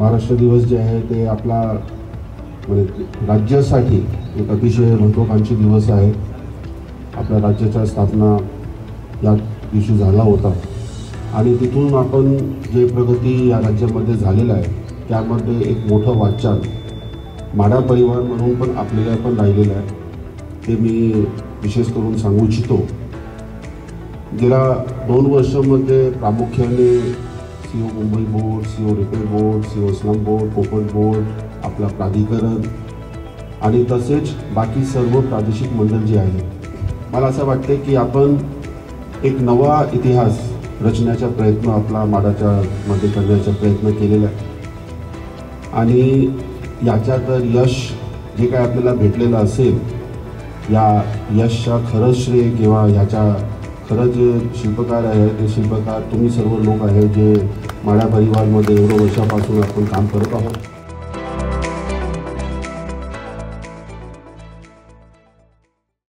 महाराष्ट्र दिवस जे आहे ते आपला म्हणजे राज्यासाठी एक अतिशय महत्त्वाकांक्षी दिवस आहे। आपल्या राज्याच्या स्थापना या दिवशी झाला होता आणि तिथून आपण जे प्रगती या राज्यामध्ये झालेला आहे त्यामध्ये एक मोठं वाटचाल माढा परिवार म्हणून पण आपल्याला पण राहिलेलं आहे। ते मी विशेष करून सांगू इच्छितो। गेल्या 2 वर्षांमध्ये प्रामुख्याने CO Mumbai board, CO repair board, CO slum board, पोपट बोर्ड, आपला प्राधिकरण आणि तसेच बाकी सर्व प्रादेशिक मंडळ जे आहे, मला असं वाटते की आपण एक नवा इतिहास रचण्याचा प्रयत्न आपला माढाच्या मध्ये करण्याचा प्रयत्न केलेला आहे आणि याच्या तर यश जे काय आपल्याला भेटलेलं असेल, या यशचा खरं श्रेय किंवा ह्याच्या खरं जे शिल्पकार आहे ते शिल्पकार तुम्ही सर्व लोक आहे जे माढा परिवारमध्ये एवढ्या वर्षापासून आपण काम करत आहोत।